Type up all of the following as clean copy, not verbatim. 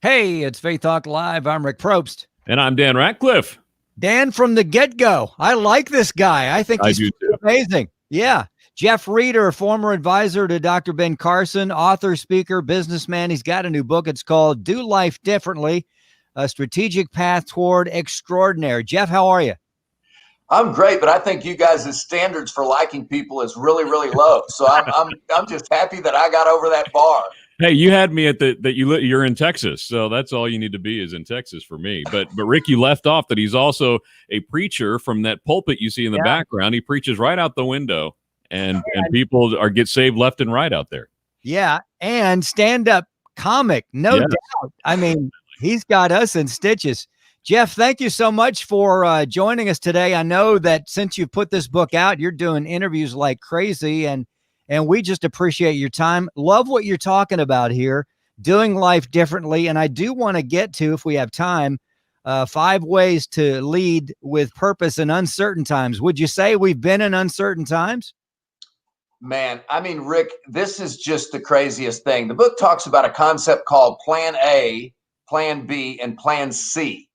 Hey, it's Faith Talk Live. I'm Rick Probst. And I'm Dan Ratcliffe. Dan from the get-go. I like this guy. I think he's amazing. Yeah. Jeff Reeter, former advisor to Dr. Ben Carson, author, speaker, businessman. He's got a new book. It's called Do Life Differently, A Strategic Path Toward Extraordinary. Jeff, how are you? I'm great, but I think you guys' standards for liking people is really, really low. So I'm just happy that I got over that bar. Hey, you had me at you're in Texas, so that's all you need to be is in Texas for me. But Rick, you left off that he's also a preacher from that pulpit you see in the background. He preaches right out the window, and people get saved left and right out there. Yeah, and stand-up comic, no doubt. I mean, he's got us in stitches. Jeff, thank you so much for joining us today. I know that since you put this book out, you're doing interviews like crazy, and we just appreciate your time. Love what you're talking about here, doing life differently. And I do want to get to, if we have time, 5 ways to lead with purpose in uncertain times. Would you say we've been in uncertain times? Man, I mean, Rick, this is just the craziest thing. The book talks about a concept called Plan A, Plan B, and Plan C.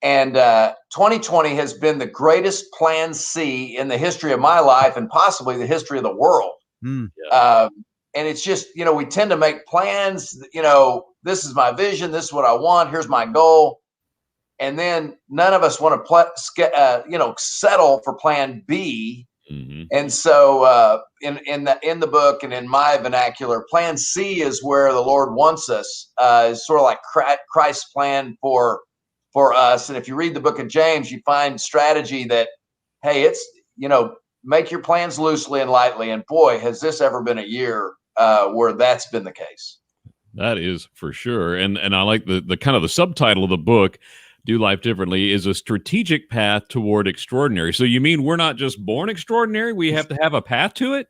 And 2020 has been the greatest Plan C in the history of my life and possibly the history of the world. And it's just, we tend to make plans, this is my vision. This is what I want. Here's my goal. And then none of us want to, settle for Plan B. Mm-hmm. And so in the book and in my vernacular, Plan C is where the Lord wants us, is sort of like Christ's plan for us. And if you read the book of James, you find strategy that, hey, it's, make your plans loosely and lightly. And boy, has this ever been a year where that's been the case. That is for sure. And I like the kind of the subtitle of the book, Do Life Differently, is a strategic path toward extraordinary. So you mean we're not just born extraordinary? We have to have a path to it?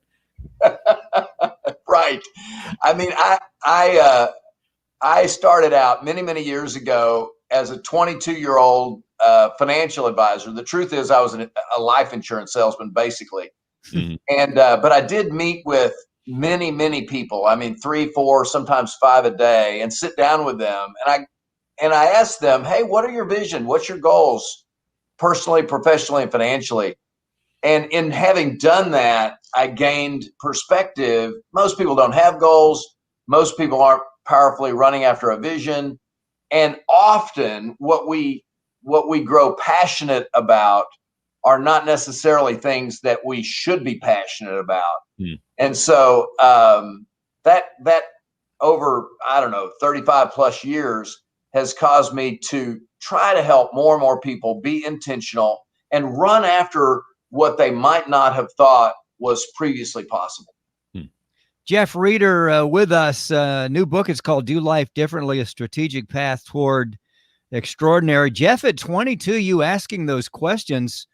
Right. I mean, I started out many, many years ago as a 22-year-old financial advisor. The truth is I was a life insurance salesman, basically. Mm-hmm. And but I did meet with many, many people. I mean, 3, 4, sometimes 5 a day, and sit down with them. And I asked them, hey, what are your vision? What's your goals personally, professionally, and financially? And in having done that, I gained perspective. Most people don't have goals. Most people aren't powerfully running after a vision. And often what we grow passionate about are not necessarily things that we should be passionate about. And so that over, 35 plus years has caused me to try to help more and more people be intentional and run after what they might not have thought was previously possible. Jeff Reeter with us. New book. It's called Do Life Differently, A Strategic Path Toward Extraordinary. Jeff, at 22, you asking those questions.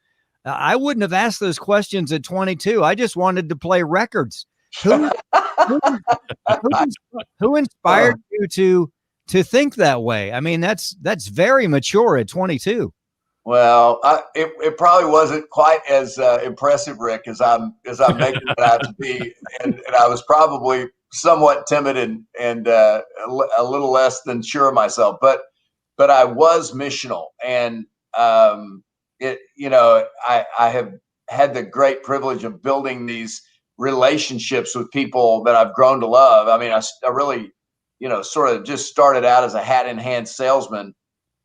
I wouldn't have asked those questions at 22. I just wanted to play records. Who inspired you to think that way? I mean, that's very mature at 22. Well, it probably wasn't quite as impressive, Rick, as I'm making it out to be, and I was probably somewhat timid and a little less than sure of myself, but I was missional, and I have had the great privilege of building these relationships with people that I've grown to love. I mean, I really, sort of just started out as a hat in hand salesman,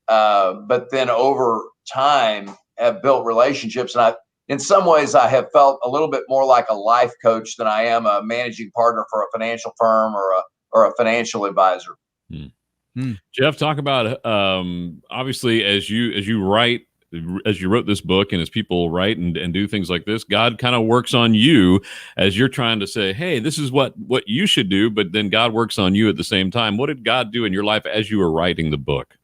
but then over time have built relationships. And in some ways I have felt a little bit more like a life coach than I am a managing partner for a financial firm or a financial advisor. Jeff, talk about, obviously as you write, as you wrote this book and as people write and do things like this, God kind of works on you as you're trying to say, hey, this is what you should do. But then God works on you at the same time. What did God do in your life as you were writing the book?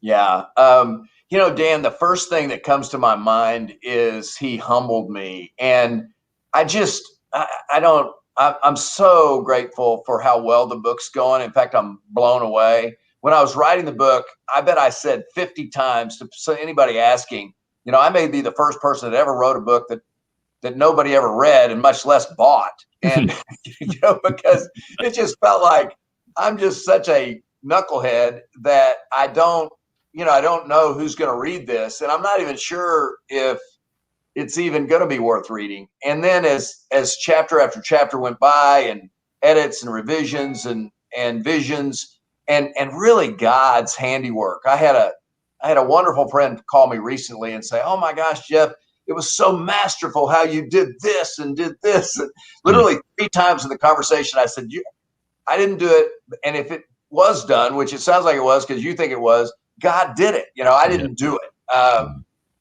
Yeah. Dan, the first thing that comes to my mind is he humbled me. And I'm so grateful for how well the book's going. In fact, I'm blown away. When I was writing the book, I bet I said 50 times to anybody asking, I may be the first person that ever wrote a book that nobody ever read and much less bought. And, because it just felt like I'm just such a knucklehead that I don't know who's going to read this, and I'm not even sure if it's even going to be worth reading. And then as chapter after chapter went by, and edits and revisions and visions and really God's handiwork. I had a wonderful friend call me recently and say, "Oh my gosh, Jeff, it was so masterful how you did this and did this." And literally 3 times in the conversation, I said, I didn't do it. And if it was done, which it sounds like it was because you think it was, God did it. I didn't do it.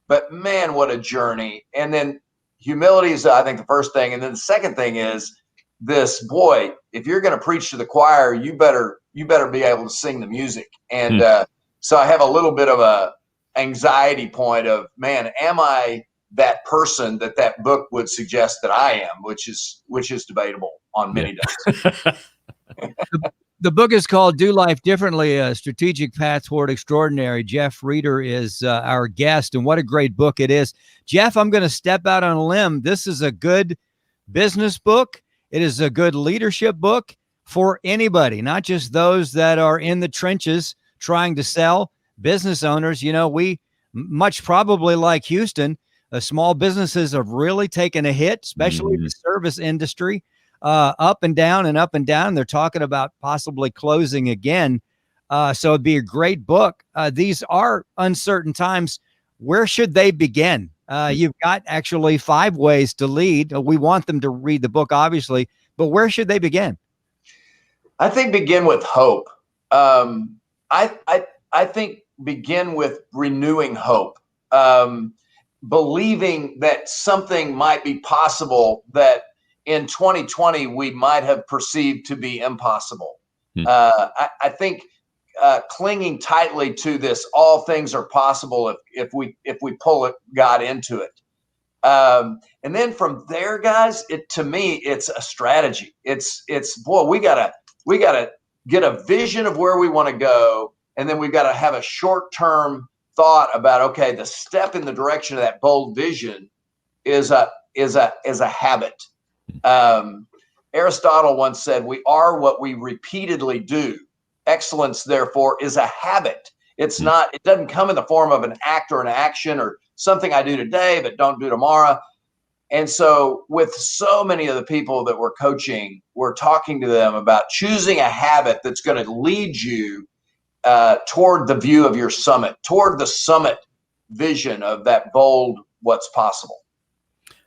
But man, what a journey. And then humility is, I think, the first thing. And then the second thing is this, boy, if you're going to preach to the choir, you better be able to sing the music. And so I have a little bit of a anxiety point of, man, am I that person that book would suggest that I am, which is debatable on many days. The book is called Do Life Differently, A Strategic Path Toward Extraordinary. Jeff Reeter is our guest, and what a great book it is. Jeff, I'm going to step out on a limb. This is a good business book. It is a good leadership book for anybody, not just those that are in the trenches trying to sell. Business owners, we much probably like Houston, small businesses have really taken a hit, especially the service industry. Up and down and up and down. They're talking about possibly closing again. So it'd be a great book. These are uncertain times. Where should they begin? You've got actually 5 ways to lead. We want them to read the book, obviously, but where should they begin? I think begin with hope. I think begin with renewing hope. Believing that something might be possible that in 2020 we might have perceived to be impossible. I think clinging tightly to this, all things are possible if we pull God into it. And then from there, guys, to me, it's a strategy. It's boy, we gotta get a vision of where we want to go, and then we've got to have a short-term thought about, okay, the step in the direction of that bold vision is a habit. Aristotle once said, "We are what we repeatedly do. Excellence, therefore, is a habit." It doesn't come in the form of an act or an action or something I do today but don't do tomorrow. And so with so many of the people that we're coaching, we're talking to them about choosing a habit that's going to lead you toward the view of your summit, toward the summit vision of that bold what's possible.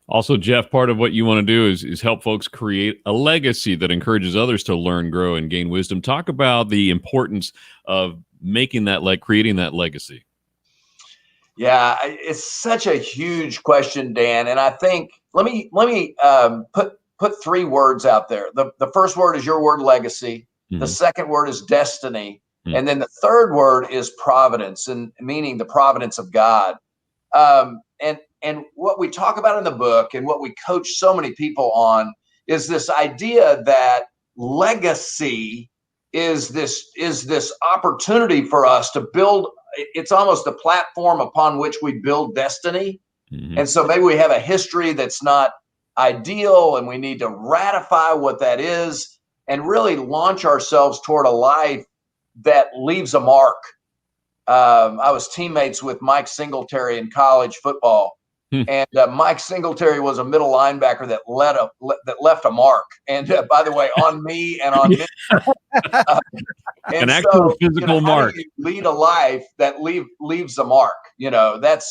Also, Jeff, part of what you want to do is help folks create a legacy that encourages others to learn, grow, and gain wisdom. Talk about the importance of creating that legacy. Yeah, it's such a huge question, Dan. And I think let me put 3 words out there. The first word is your word, legacy. The second word is destiny. And then the third word is providence, and meaning the providence of God. And what we talk about in the book and what we coach so many people on is this idea that legacy is this opportunity for us to build. It's almost a platform upon which we build destiny. And so maybe we have a history that's not ideal, and we need to ratify what that is and really launch ourselves toward a life that leaves a mark. I was teammates with Mike Singletary in college football. And Mike Singletary was a middle linebacker that left a mark. And by the way, on me and on me. An actual physical mark. How do you lead a life that leaves a mark? That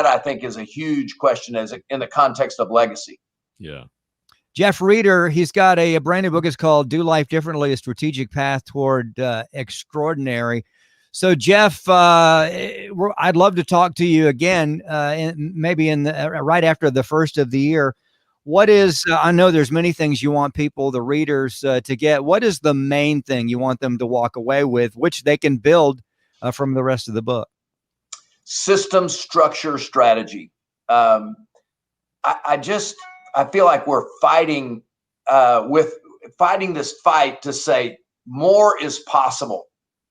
I think is a huge question in the context of legacy. Yeah. Jeff Reeter, he's got a brand new book. It's called Do Life Differently, A Strategic Path Toward Extraordinary. So, Jeff, I'd love to talk to you again, maybe right after the first of the year. What is, I know there's many things you want people, the readers, to get. What is the main thing you want them to walk away with, which they can build from the rest of the book? System, structure, strategy. I feel like we're fighting this fight to say more is possible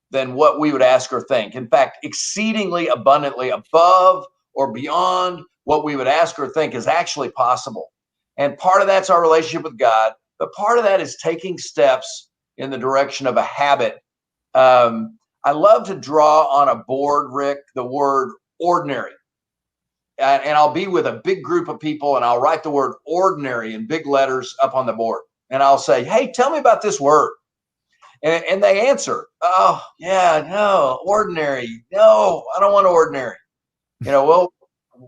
than what we would ask or think. In fact, exceedingly abundantly above or beyond what we would ask or think is actually possible. And part of that's our relationship with God, but part of that is taking steps in the direction of a habit I love to draw on a board, Rick, the word ordinary. And I'll be with a big group of people and I'll write the word ordinary in big letters up on the board. And I'll say, hey, tell me about this word. And they answer, oh, yeah, no, ordinary. No, I don't want ordinary. Well,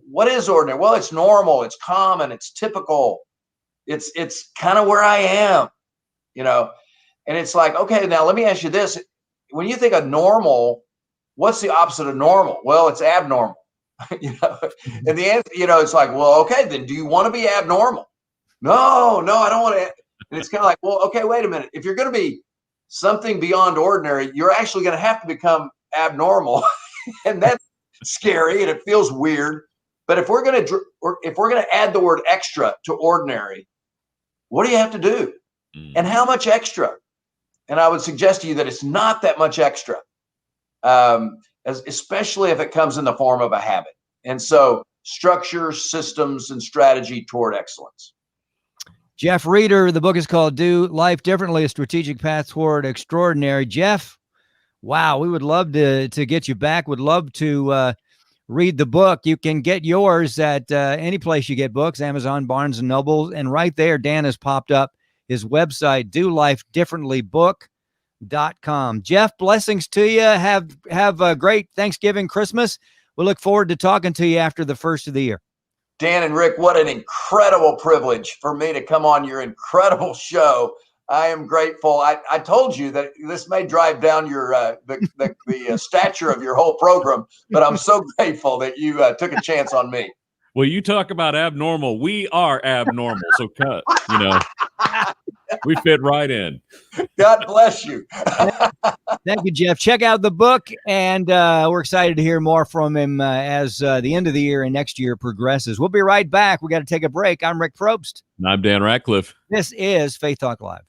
what is ordinary? Well, it's normal. It's common. It's typical. It's kind of where I am, and it's like, okay, now let me ask you this. When you think of normal, what's the opposite of normal? Well, it's abnormal, and the answer, it's like, well, okay, then do you want to be abnormal? No, I don't want to. And it's kind of like, well, okay, wait a minute. If you're going to be something beyond ordinary, you're actually going to have to become abnormal. And that's scary and it feels weird. But if we're going to add the word extra to ordinary, what do you have to do? And how much extra? And I would suggest to you that it's not that much extra, especially if it comes in the form of a habit. And so structure, systems, and strategy toward excellence. Jeff Reeter, the book is called Do Life Differently, A Strategic Path Toward Extraordinary. Jeff, wow, we would love to get you back. Would love to read the book. You can get yours at any place you get books, Amazon, Barnes & Noble. And right there, Dan has popped up his website, dolifedifferentlybook.com. Jeff, blessings to you. Have a great Thanksgiving, Christmas. We look forward to talking to you after the first of the year. Dan and Rick, what an incredible privilege for me to come on your incredible show. I am grateful. I told you that this may drive down your the stature of your whole program, but I'm so grateful that you took a chance on me. Well, you talk about abnormal. We are abnormal. So, we fit right in. God bless you. Thank you, Jeff. Check out the book, and we're excited to hear more from him as the end of the year and next year progresses. We'll be right back. We got to take a break. I'm Rick Probst. And I'm Dan Ratcliffe. This is Faith Talk Live.